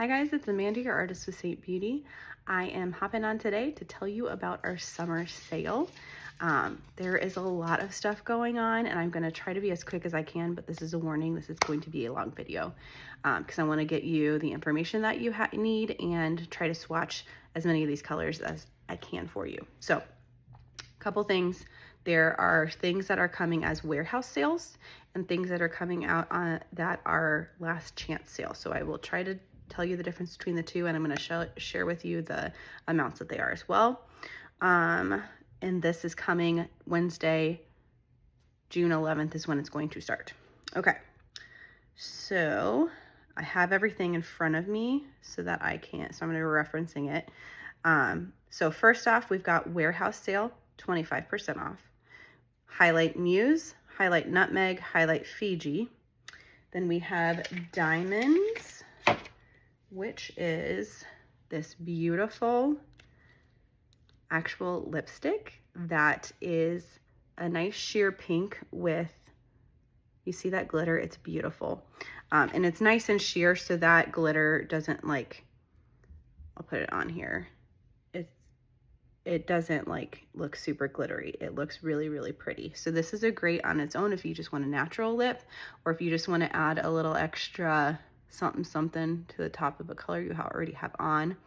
Hi guys, it's Amanda, your artist with Seint Beauty. I am hopping on today to tell you about our summer sale. There is a lot of stuff going on and I'm going to try to be as quick as I can, but this is a warning. This is going to be a long video because I want to get you the information that you need and try to swatch as many of these colors as I can for you. So, a couple things. There are things that are coming as warehouse sales and things that are coming out that are last chance sales. So I will try to tell you the difference between the two, and I'm going to share with you the amounts that they are as well. And this is coming Wednesday, June 11th is when it's going to start. Okay, so I have everything in front of me so that I can't, so I'm going to be referencing it. So first off, we've got warehouse sale, 25% off. Highlight Muse, Highlight Nutmeg, Highlight Fiji. Then we have Diamonds, which is this beautiful actual lipstick that is a nice sheer pink with, you see that glitter? It's beautiful. And it's nice and sheer so that glitter doesn't like, I'll put it on here. It doesn't like look super glittery. It looks really, really pretty. So this is a great on its own if you just want a natural lip, or if you just want to add a little extra something to the top of a color you already have on.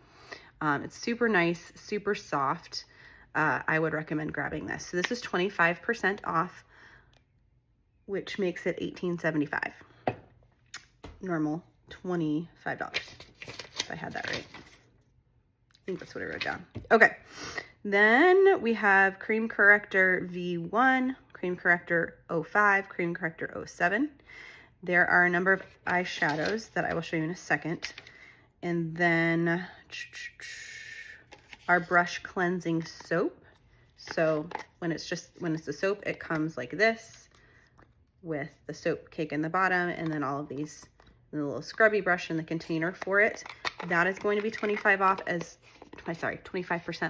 It's super nice, super soft. I would recommend grabbing this. So this is 25% off, which makes it $18.75. Normal $25, if I had that right. I think that's what I wrote down. Okay, then we have Cream Corrector V1, Cream Corrector 05, Cream Corrector 07. There are a number of eyeshadows that I will show you in a second. And then our brush cleansing soap. So when it's the soap, it comes like this with the soap cake in the bottom and then all of these, the little scrubby brush in the container for it. That is going to be 25%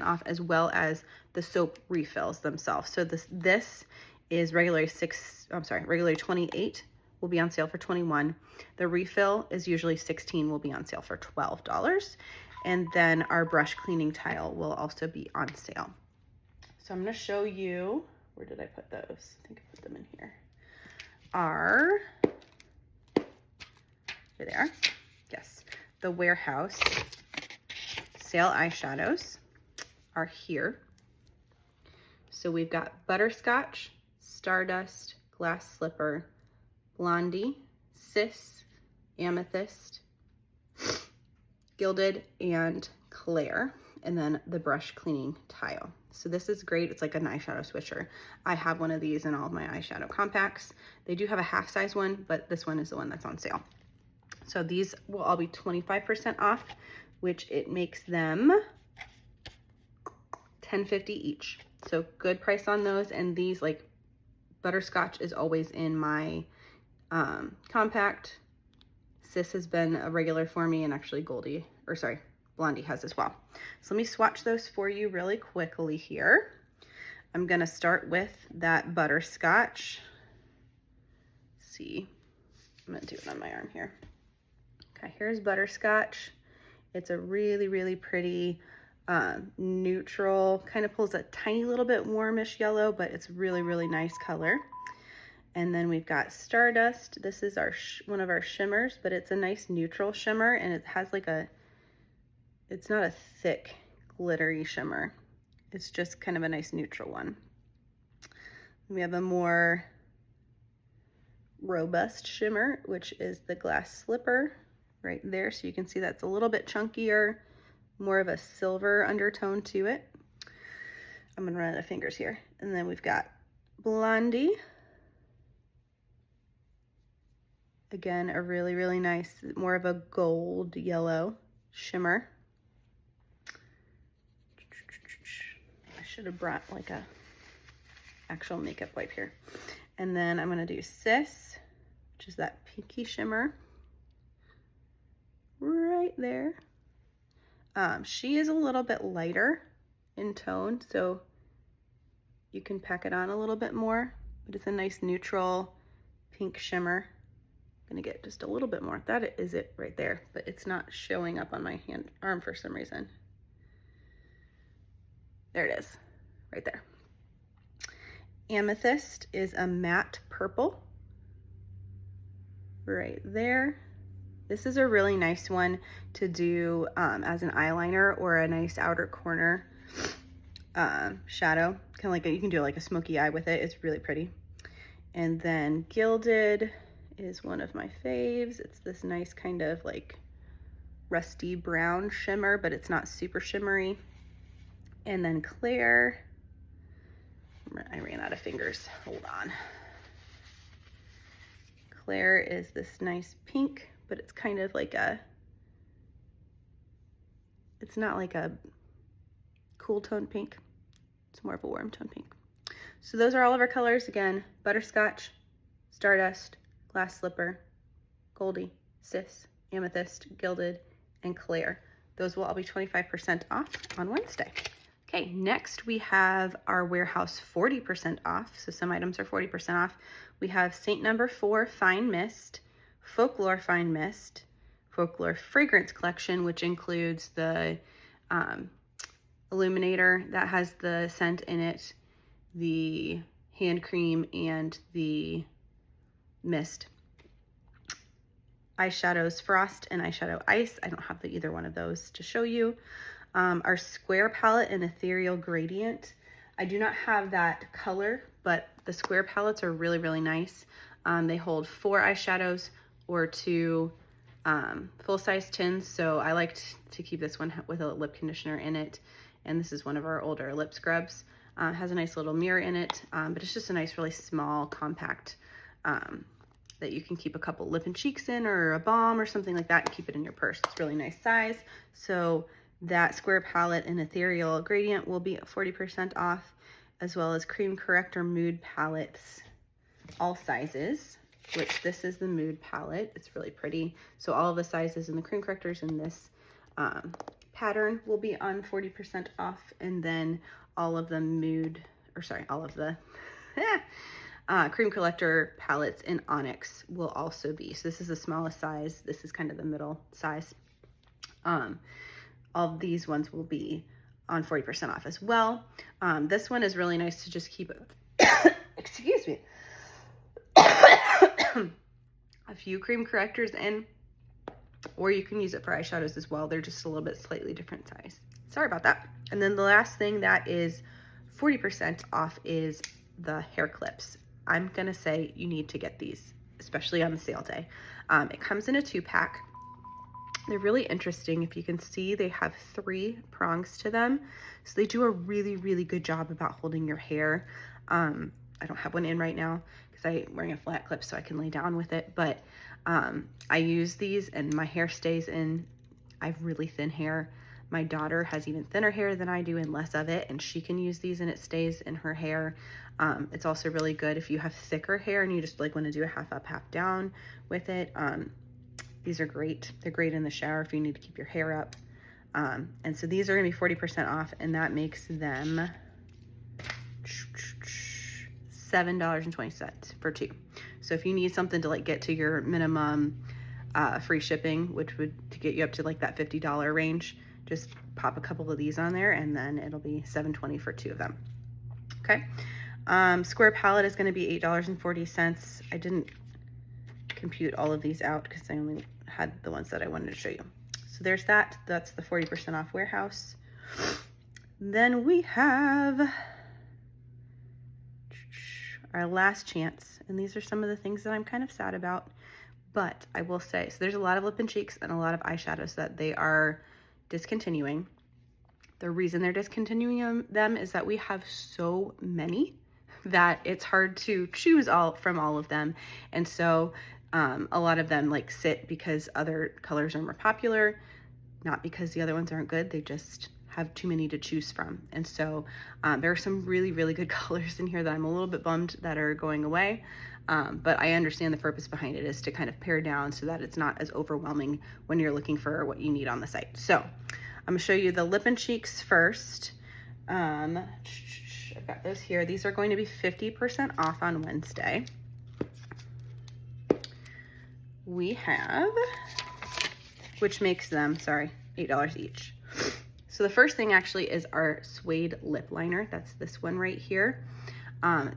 off, as well as the soap refills themselves. So this is regularly $28, will be on sale for $21. The refill is usually $16, will be on sale for $12. And then our brush cleaning tile will also be on sale. So I'm going to show you, where did I put those? I think I put them in here. Here they are. Yes, the warehouse sale eyeshadows are here. So we've got Butterscotch, Stardust, Glass Slipper, Blondie, Sis, Amethyst, Gilded, and Claire, and then the brush cleaning tile. So this is great. It's like an eyeshadow switcher. I have one of these in all of my eyeshadow compacts. They do have a half size one, but this one is the one that's on sale. So these will all be 25% off, which it makes them $10.50 each. So good price on those. And these, like Butterscotch is always in my compact. Sis has been a regular for me, and actually Blondie has as well. So let me swatch those for you really quickly here. I'm gonna start with that Butterscotch. Let's see, I'm gonna do it on my arm here. Okay, here's Butterscotch. It's a really, really pretty neutral, kind of pulls a tiny little bit warmish yellow, but it's really, really nice color. And then we've got Stardust. This is our one of our shimmers, but it's a nice neutral shimmer, and it has like it's not a thick, glittery shimmer. It's just kind of a nice neutral one. We have a more robust shimmer, which is the Glass Slipper right there. So you can see that's a little bit chunkier, more of a silver undertone to it. I'm gonna run out of fingers here. And then we've got Blondie. Again, a really, really nice, more of a gold yellow shimmer. I should have brought like a actual makeup wipe here. And then I'm gonna do Sis, which is that pinky shimmer right there. She is a little bit lighter in tone, so you can pack it on a little bit more, but it's a nice neutral pink shimmer. gonna get just a little bit more. That is it right there, but it's not showing up on my arm for some reason. There it is, right there. Amethyst is a matte purple, right there. This is a really nice one to do as an eyeliner or a nice outer corner shadow. Kind of like you can do like a smoky eye with it. It's really pretty. And then Gilded is one of my faves. It's this nice kind of like rusty brown shimmer, but it's not super shimmery. And then Claire, I ran out of fingers, hold on. Claire is this nice pink, but it's kind of like it's not like a cool tone pink. It's more of a warm tone pink. So those are all of our colors. Again, Butterscotch, Stardust, Glass Slipper, Goldie, Sis, Amethyst, Gilded, and Claire. Those will all be 25% off on Wednesday. Okay, next we have our warehouse 40% off. So some items are 40% off. We have Seint No. 4 Fine Mist, Folklore Fine Mist, Folklore Fragrance Collection, which includes the illuminator that has the scent in it, the hand cream, and the mist. Eyeshadows Frost and Eyeshadow Ice. I don't have either one of those to show you. Our square palette and Ethereal Gradient. I do not have that color, but the square palettes are really, really nice. They hold 4 eyeshadows or 2 full-size tins, so I liked to keep this one with a lip conditioner in it, and this is one of our older lip scrubs. Has a nice little mirror in it, but it's just a nice, really small, compact that you can keep a couple lip and cheeks in, or a balm or something like that, and keep it in your purse. It's really nice size. So that square palette and Ethereal Gradient will be 40% off, as well as Cream Corrector Mood Palettes, all sizes, which this is the Mood Palette. It's really pretty. So all of the sizes and the cream correctors in this pattern will be on 40% off, and then all of the Cream Collector palettes in Onyx will also be. So this is the smallest size. This is kind of the middle size. All of these ones will be on 40% off as well. This one is really nice to just keep excuse me, a few cream correctors in, or you can use it for eyeshadows as well. They're just a little bit slightly different size. Sorry about that. And then the last thing that is 40% off is the hair clips. I'm gonna say you need to get these, especially on the sale day. It comes in a 2-pack. They're really interesting. If you can see, they have 3 prongs to them. So they do a really, really good job about holding your hair. I don't have one in right now because I'm wearing a flat clip so I can lay down with it. But I use these and my hair stays in. I have really thin hair. My daughter has even thinner hair than I do and less of it, and she can use these and it stays in her hair. It's also really good if you have thicker hair and you just like want to do a half up, half down with it. These are great. They're great in the shower if you need to keep your hair up. And so these are gonna be 40% off, and that makes them $7.20 for 2. So if you need something to like get to your minimum free shipping, which would to get you up to like that $50 range, just pop a couple of these on there and then it'll be $7.20 for 2 of them. Okay. Square palette is going to be $8.40. I didn't compute all of these out because I only had the ones that I wanted to show you. So there's that. That's the 40% off warehouse. Then we have our last chance. And these are some of the things that I'm kind of sad about. But I will say, so there's a lot of lip and cheeks and a lot of eyeshadows that they are discontinuing. The reason they're discontinuing them is that we have so many that it's hard to choose from all of them. And so a lot of them like sit because other colors are more popular, not because the other ones aren't good. They just have too many to choose from. And so there are some really, really good colors in here that I'm a little bit bummed that are going away. But I understand the purpose behind it is to kind of pare down so that it's not as overwhelming when you're looking for what you need on the site. So I'm gonna show you the lip and cheeks first. I've got those here. These are going to be 50% off on Wednesday. we have, which makes them, sorry, $8 each. So the first thing actually is our suede lip liner. That's this one right here.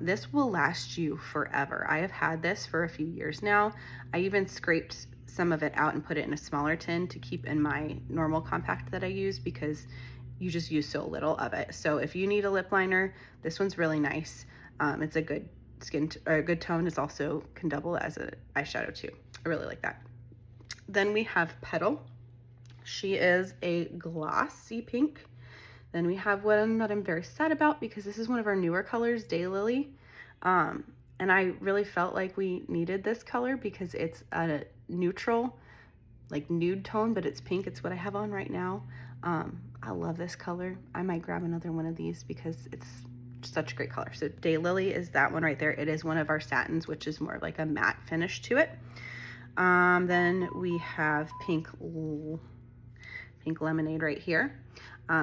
This will last you forever. I have had this for a few years now. I even scraped some of it out and put it in a smaller tin to keep in my normal compact that I use, because you just use so little of it. So if you need a lip liner, this one's really nice. It's a good a good tone. It's also can double as an eyeshadow too. I really like that. Then we have Petal. She is a glossy pink. Then we have one that I'm very sad about, because this is one of our newer colors, Daylily. And I really felt like we needed this color because it's a neutral, like nude tone, but it's pink. It's what I have on right now. I love this color. I might grab another one of these because it's such a great color. So Daylily is that one right there. It is one of our satins, which is more like a matte finish to it. Then we have Pink Lemonade right here.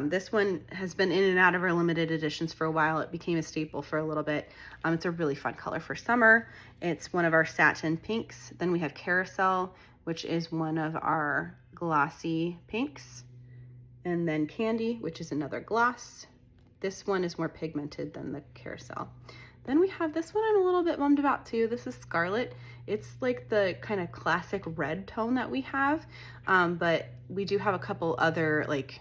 This one has been in and out of our limited editions for a while. It became a staple for a little bit. It's a really fun color for summer. It's one of our satin pinks. Then we have Carousel, which is one of our glossy pinks. And then Candy, which is another gloss. This one is more pigmented than the Carousel. Then we have this one I'm a little bit bummed about too. This is Scarlet. It's like the kind of classic red tone that we have, but we do have a couple other like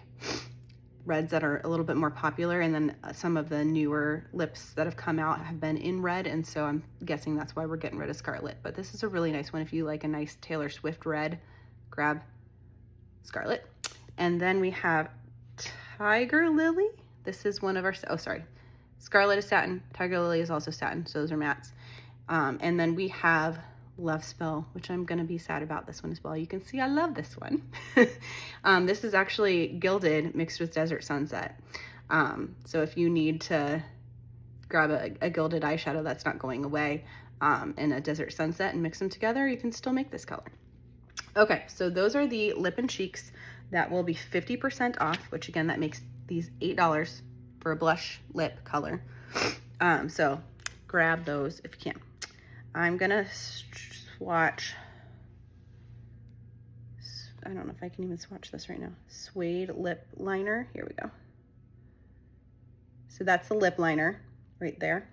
reds that are a little bit more popular, and then some of the newer lips that have come out have been in red, and so I'm guessing that's why we're getting rid of Scarlet. But this is a really nice one. If you like a nice Taylor Swift red, grab Scarlet. And then we have Tiger Lily. This is one of our, oh sorry, Scarlet is satin, Tiger Lily is also satin, so those are mattes. And then we have Love Spell, which I'm gonna be sad about this one as well. You can see I love this one. This is actually Gilded mixed with Desert Sunset. So if you need to grab a gilded eyeshadow that's not going away and a Desert Sunset and mix them together, you can still make this color. Okay, so those are the lip and cheeks that will be 50% off, which again, that makes these $8 for a blush lip color. So grab those if you can. I'm gonna swatch, I don't know if I can even swatch this right now. Suede lip liner, here we go. So that's the lip liner right there.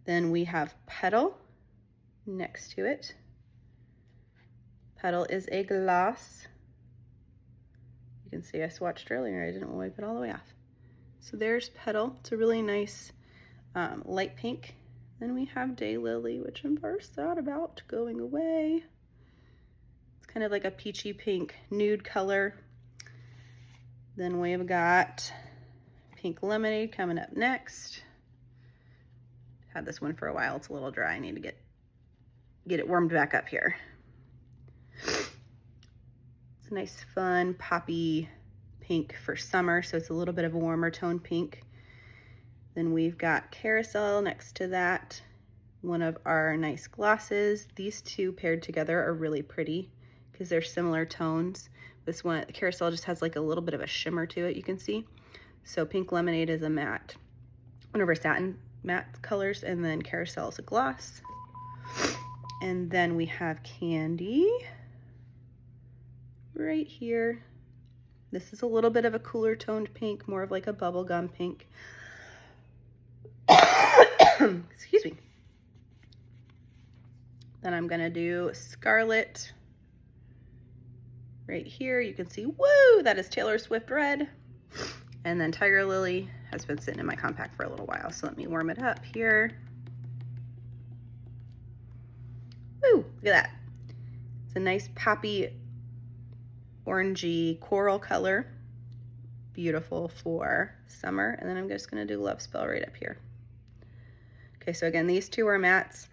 Then we have Petal next to it. Petal is a gloss. You can see I swatched earlier, I didn't wipe it all the way off. So there's Petal, it's a really nice light pink. Then we have Daylily, which I'm very sad about going away. It's kind of like a peachy pink nude color. Then we've got Pink Lemonade coming up next. Had this one for a while, it's a little dry. I need to get it warmed back up here. It's a nice fun poppy pink for summer, so it's a little bit of a warmer tone pink. Then we've got Carousel next to that, one of our nice glosses. These two paired together are really pretty because they're similar tones. This one, Carousel, just has like a little bit of a shimmer to it, you can see. So Pink Lemonade is a matte, one of our satin matte colors, and then Carousel is a gloss. And then we have Candy right here. This is a little bit of a cooler toned pink, more of like a bubblegum pink. Excuse me. Then I'm gonna do Scarlet right here. You can see, woo, that is Taylor Swift red. And then Tiger Lily has been sitting in my compact for a little while, so let me warm it up here. Woo, look at that. It's a nice poppy orangey coral color. Beautiful for summer. And then I'm just gonna do Love Spell right up here. Okay, so again, these two are mattes.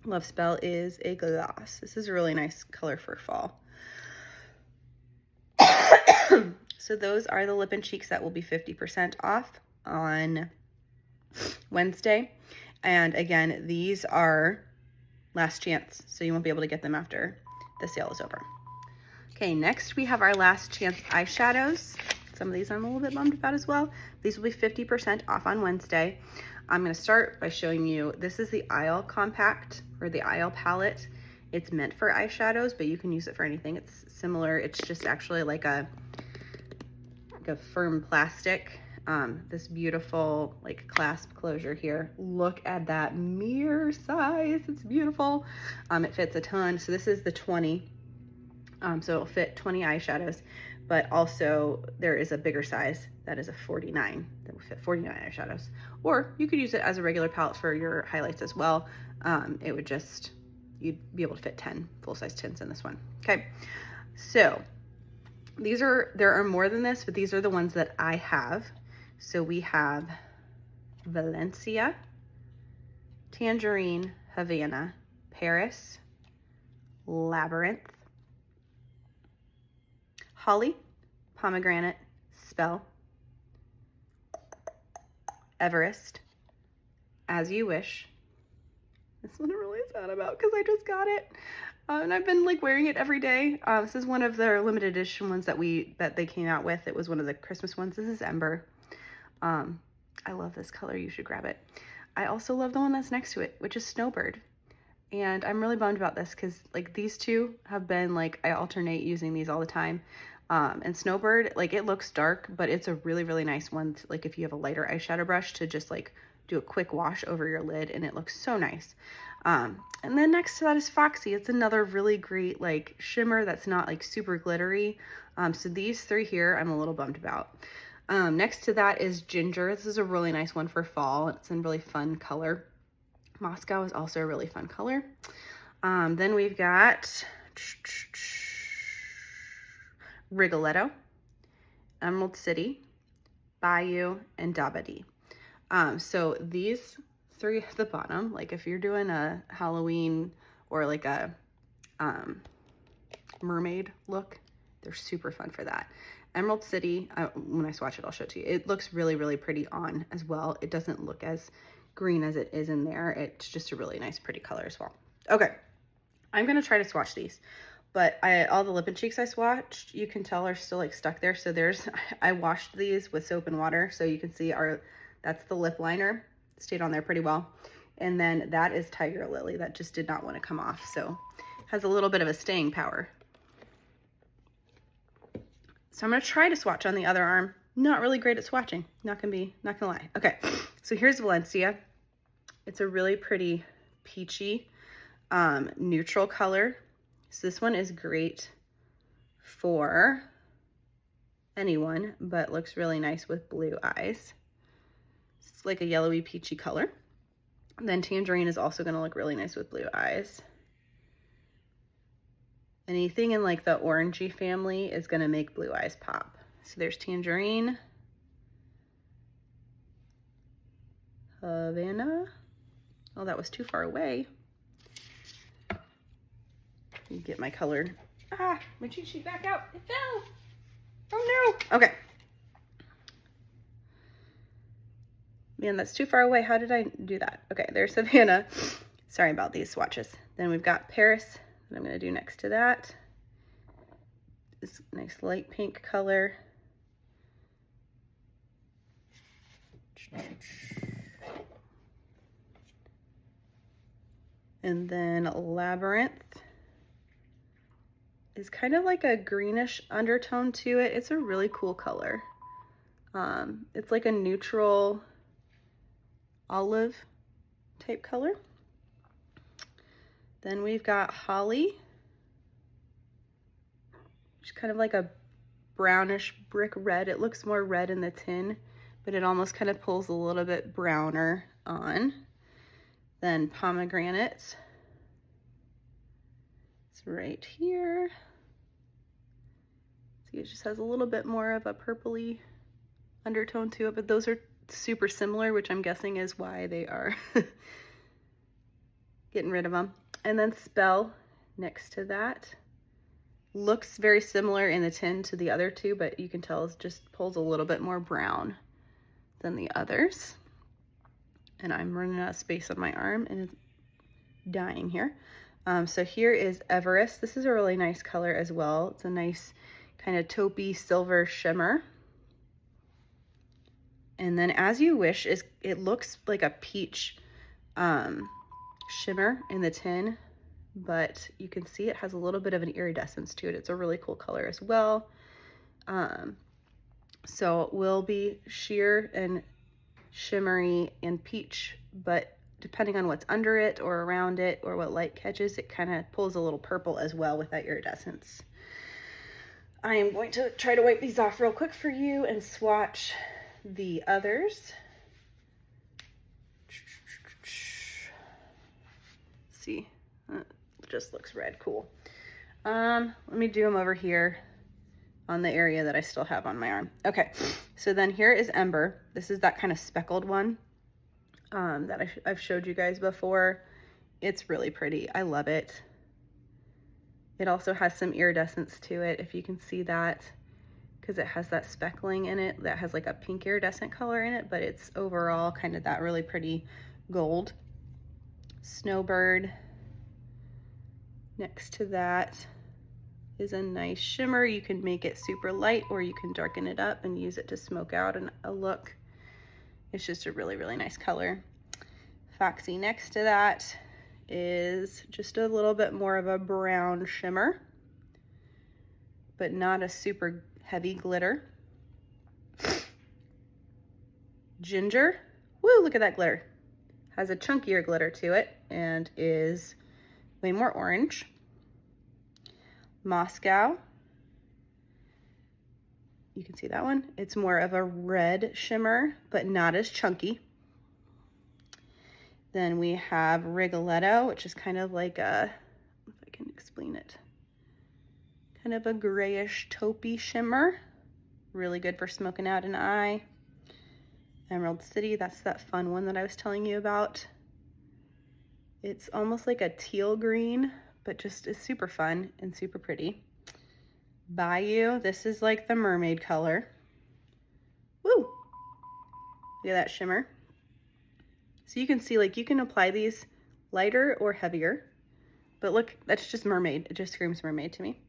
Love Spell is a gloss. This is a really nice color for fall. So those are the lip and cheeks that will be 50% off on Wednesday. And again, these are last chance, so you won't be able to get them after the sale is over. Okay, next we have our last chance eyeshadows. Some of these I'm a little bit bummed about as well. These will be 50% off on Wednesday. I'm gonna start by showing you, this is the Isle Compact, or the Isle palette. It's meant for eyeshadows, but you can use it for anything. It's similar, it's just actually like a firm plastic. This beautiful like clasp closure here. Look at that mirror size, it's beautiful. It fits a ton. So this is the 20, so it'll fit 20 eyeshadows, but also there is a bigger size that is a 49 that will fit 49 eyeshadows. Or you could use it as a regular palette for your highlights as well. It would just, you'd be able to fit 10 full-size tints in this one. Okay, so there are more than this, but these are the ones that I have. So we have Valencia, Tangerine, Havana, Paris, Labyrinth, Holly, Pomegranate, Spell, Everest, As You Wish. This one I'm really sad about because I just got it. And I've been like wearing it every day. This is one of their limited edition ones that they came out with. It was one of the Christmas ones. This is Ember. I love this color. You should grab it. I also love the one that's next to it, which is Snowbird. And I'm really bummed about this because like these two have been like, I alternate using these all the time. And Snowbird, like it looks dark, but it's a really, really nice one to, like if you have a lighter eyeshadow brush, to just like do a quick wash over your lid, and it looks so nice. And then next to that is Foxy. It's another really great like shimmer that's not like super glittery. So these three here I'm a little bummed about. Next to that is Ginger. This is a really nice one for fall. It's a really fun color. Moscow is also a really fun color. Then we've got Rigoletto, Emerald City, Bayou, and Dabadi. So these three at the bottom, like if you're doing a Halloween or like a mermaid look, they're super fun for that. Emerald City, when I swatch it, I'll show it to you. It looks really, really pretty on as well. It doesn't look as green as it is in there. It's just a really nice, pretty color as well. Okay, I'm gonna try to swatch these, but all the lip and cheeks I swatched, you can tell are still like stuck there. So I washed these with soap and water. So you can see that's the lip liner, stayed on there pretty well. And then that is Tiger Lily. That just did not want to come off. So has a little bit of a staying power. So I'm gonna try to swatch on the other arm. Not really great at swatching, not gonna lie. Okay, so here's Valencia. It's a really pretty peachy, neutral color. So this one is great for anyone, but looks really nice with blue eyes. It's like a yellowy peachy color. And then Tangerine is also gonna look really nice with blue eyes. Anything in like the orangey family is gonna make blue eyes pop. So there's Tangerine, Havana. Oh, that was too far away. Get my color. My cheat sheet back out. It fell. Oh no. Okay. Man, that's too far away. How did I do that? Okay, there's Havana. Sorry about these swatches. Then we've got Paris. What I'm going to do next to that. This nice light pink color. And then Labyrinth is kind of like a greenish undertone to it. It's a really cool color. It's like a neutral olive type color. Then we've got Holly, which is kind of like a brownish brick red. It looks more red in the tin, but it almost kind of pulls a little bit browner on. Then Pomegranate, it's right here. See, it just has a little bit more of a purpley undertone to it, but those are super similar, which I'm guessing is why they are getting rid of them. And then Spell next to that. Looks very similar in the tin to the other two, but you can tell it just pulls a little bit more brown than the others. And I'm running out of space on my arm and it's dying here. So here is Everest. This is a really nice color as well. It's a nice kind of taupey silver shimmer. And then As You Wish it looks like a peach shimmer in the tin, but you can see it has a little bit of an iridescence to it. It's a really cool color as well. So it will be sheer and shimmery and peach, but depending on what's under it or around it or what light catches, it kind of pulls a little purple as well with that iridescence. I am going to try to wipe these off real quick for you and swatch the others. See, it just looks red. Cool. Let me do them over here on the area that I still have on my arm. Okay, so then here is Ember. This is that kind of speckled one that I've showed you guys before. It's really pretty. I love it. It also has some iridescence to it, if you can see that, because it has that speckling in it that has like a pink iridescent color in it, but it's overall kind of that really pretty gold. Snowbird. Next to that is a nice shimmer. You can make it super light or you can darken it up and use it to smoke out a look. It's just a really, really nice color. Foxy next to that is just a little bit more of a brown shimmer, but not a super heavy glitter. Ginger, woo, look at that glitter. Has a chunkier glitter to it and is way more orange. Moscow, you can see that one. It's more of a red shimmer, but not as chunky. Then we have Rigoletto, which is kind of like a, if I can explain it, kind of a grayish taupey shimmer. Really good for smoking out an eye. Emerald City, that's that fun one that I was telling you about. It's almost like a teal green, but just is super fun and super pretty. Bayou, this is like the mermaid color. Woo! Look at that shimmer. So you can see, like, you can apply these lighter or heavier, but look, that's just mermaid. It just screams mermaid to me.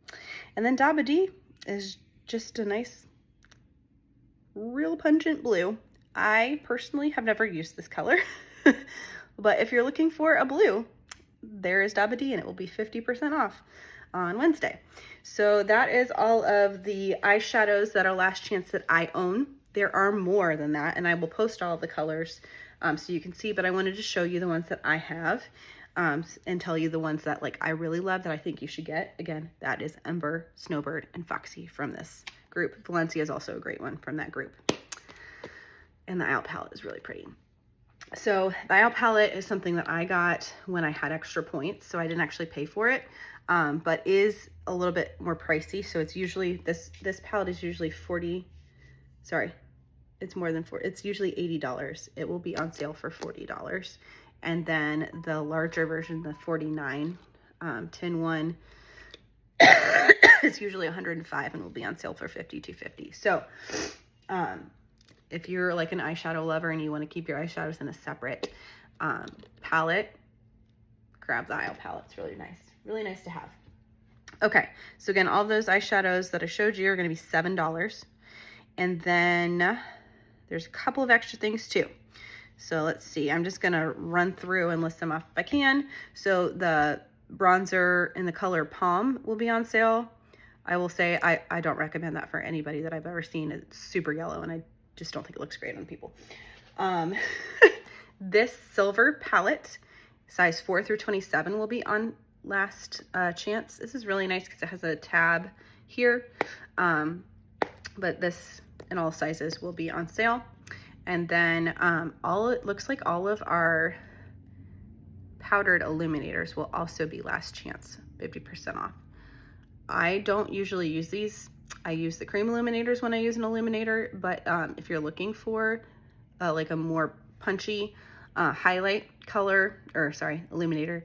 And then Dabadi is just a nice, real pungent blue. I personally have never used this color, but if you're looking for a blue, there is Dabadi, and it will be 50% off on Wednesday. So that is all of the eyeshadows that are Last Chance that I own. There are more than that, and I will post all of the colors so you can see, but I wanted to show you the ones that I have and tell you the ones that like I really love that I think you should get. Again, that is Ember, Snowbird, and Foxy from this group. Valencia is also a great one from that group. And the Isle palette is really pretty. So the Isle palette is something that I got when I had extra points, so I didn't actually pay for it, but is a little bit more pricey. So it's usually, this palette is usually it's more than it's usually $80. It will be on sale for $40. And then the larger version, the 49 tin one, it's usually $105 and will be on sale for $52.50. So if you're like an eyeshadow lover and you want to keep your eyeshadows in a separate palette, grab the Isle palette. It's really nice to have. Okay, so again, all those eyeshadows that I showed you are going to be $7. And then there's a couple of extra things too. So let's see, I'm just gonna run through and list them off if I can. So the bronzer in the color Palm will be on sale. I will say I don't recommend that for anybody that I've ever seen. It's super yellow and I just don't think it looks great on people. This silver palette, size 4 through 27, will be on Last Chance. This is really nice because it has a tab here, but this in all sizes will be on sale. And then it looks like all of our powdered illuminators will also be Last Chance, 50% off. I don't usually use these. I use the cream illuminators when I use an illuminator, but if you're looking for like a more punchy highlight color, illuminator,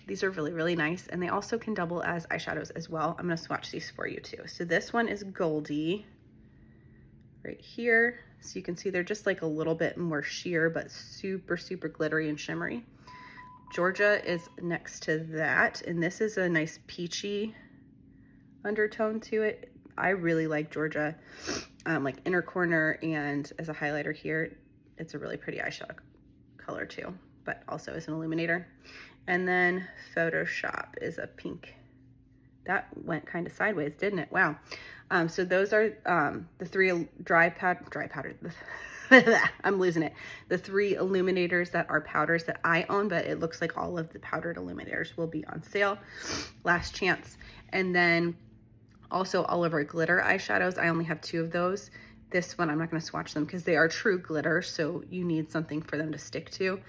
these are really, really nice. And they also can double as eyeshadows as well. I'm gonna swatch these for you too. So this one is Goldie right here. So you can see they're just like a little bit more sheer, but super, super glittery and shimmery. Georgia is next to that. And this is a nice peachy undertone to it. I really like Georgia, like inner corner and as a highlighter here. It's a really pretty eyeshadow color too, but also as an illuminator. And then Photoshop is a pink. That went kind of sideways, didn't it? Wow. So those are the three dry powder. I'm losing it. The three illuminators that are powders that I own, but it looks like all of the powdered illuminators will be on sale. Last chance. And then also all of our glitter eyeshadows. I only have 2 of those. This one, I'm not going to swatch them because they are true glitter, so you need something for them to stick to.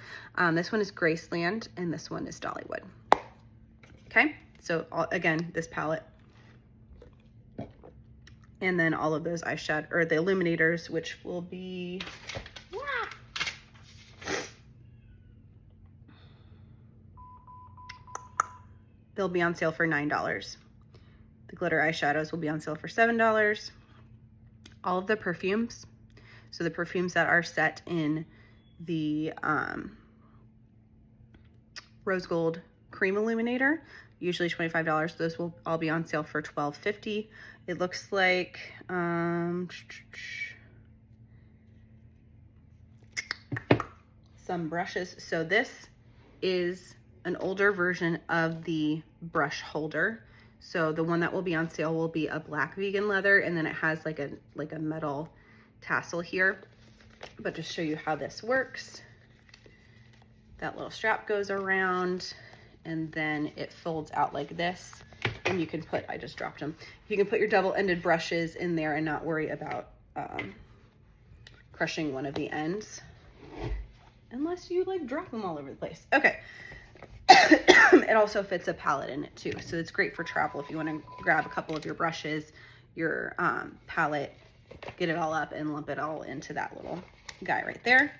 This one is Graceland, and this one is Dollywood. Okay, so again, this palette. And then all of those eyeshadow, or the illuminators, which will be, they'll be on sale for $9. The glitter eyeshadows will be on sale for $7. All of the perfumes, so the perfumes that are set in the rose gold cream illuminator, usually $25. Those will all be on sale for $12.50. It looks like some brushes. So this is an older version of the brush holder. So the one that will be on sale will be a black vegan leather, and then it has like a metal tassel here. But to show you how this works, that little strap goes around and then it folds out like this, and you can put, I just dropped them, you can put your double-ended brushes in there and not worry about crushing one of the ends, unless you like drop them all over the place. Okay. It also fits a palette in it too, so it's great for travel if you want to grab a couple of your brushes, your palette, get it all up and lump it all into that little guy right there.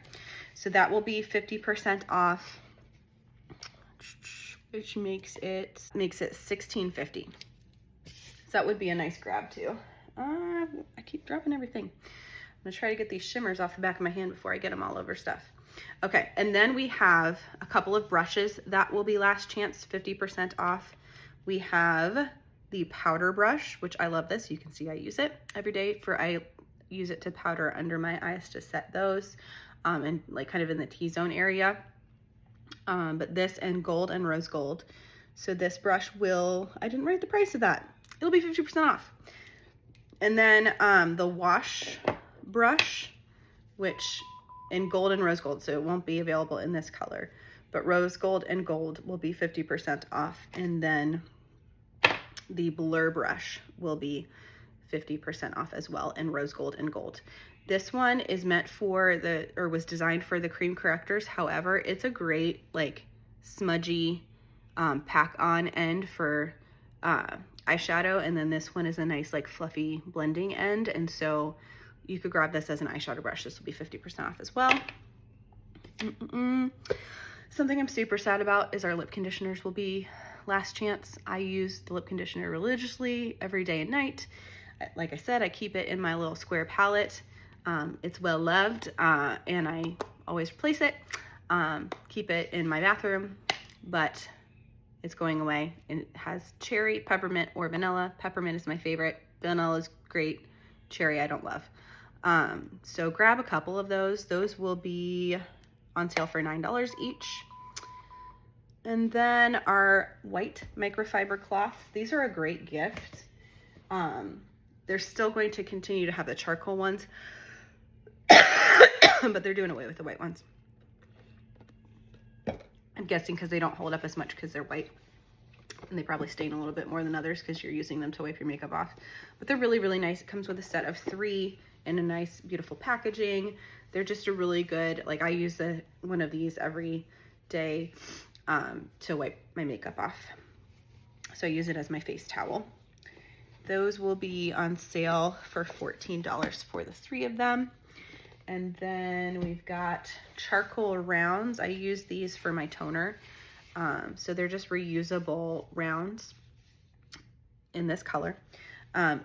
So that will be 50% off, which makes it $16.50. So that would be a nice grab too. I keep dropping everything. I'm gonna try to get these shimmers off the back of my hand before I get them all over stuff. Okay, and then we have a couple of brushes that will be last chance, 50% off. We have the powder brush, which I love this. You can see I use it every day I use it to powder under my eyes to set those, and like kind of in the T-zone area. But this and gold and rose gold. So this brush will, I didn't write the price of that. It'll be 50% off. And then the wash brush, which in gold and rose gold, so it won't be available in this color, but rose gold and gold will be 50% off. And then the blur brush will be 50% off as well in rose gold and gold. This one is meant for was designed for the cream correctors. However, it's a great like smudgy pack on end for eyeshadow. And then this one is a nice like fluffy blending end. And so you could grab this as an eyeshadow brush. This will be 50% off as well. Something I'm super sad about is our lip conditioners will be last chance. I use the lip conditioner religiously every day and night. Like I said, I keep it in my little square palette. It's well loved, and I always replace it. Keep it in my bathroom, but it's going away. And it has cherry, peppermint, or vanilla. Peppermint is my favorite. Vanilla is great. Cherry I don't love. So grab a couple of those. Those will be on sale for $9 each. And then our white microfiber cloths. These are a great gift. They're still going to continue to have the charcoal ones, but they're doing away with the white ones. I'm guessing because they don't hold up as much because they're white. And they probably stain a little bit more than others because you're using them to wipe your makeup off. But they're really, really nice. It comes with a set of 3 in a nice, beautiful packaging. They're just a really good, like I use one of these every day to wipe my makeup off. So I use it as my face towel. Those will be on sale for $14 for the 3 of them. And then we've got charcoal rounds. I use these for my toner. So they're just reusable rounds in this color.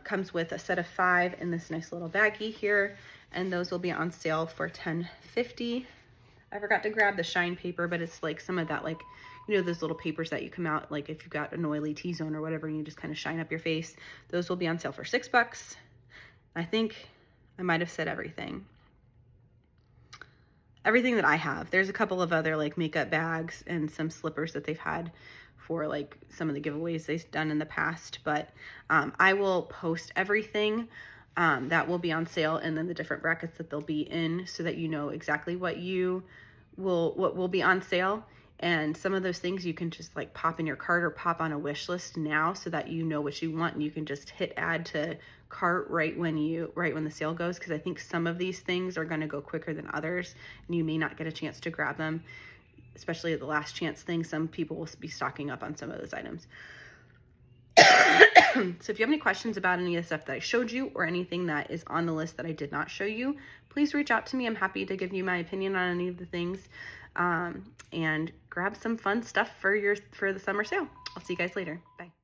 Comes with a set of 5 in this nice little baggie here. And those will be on sale for $10.50. I forgot to grab the shine paper, but it's like some of that, like, you know, those little papers that you come out, like if you've got an oily T-zone or whatever, and you just kind of shine up your face. Those will be on sale for $6. I think I might have said everything that I have. There's a couple of other like makeup bags and some slippers that they've had for like some of the giveaways they've done in the past, but I will post everything that will be on sale, and then the different brackets that they'll be in, so that you know exactly what will be on sale. And some of those things you can just like pop in your cart or pop on a wish list now, so that you know what you want, and you can just hit add to cart right when the sale goes, because I think some of these things are going to go quicker than others, and you may not get a chance to grab them, especially at the last chance thing. Some people will be stocking up on some of those items. So if you have any questions about any of the stuff that I showed you, or anything that is on the list that I did not show you, please reach out to me. I'm happy to give you my opinion on any of the things, and grab some fun stuff for the summer sale. I'll see you guys later. Bye.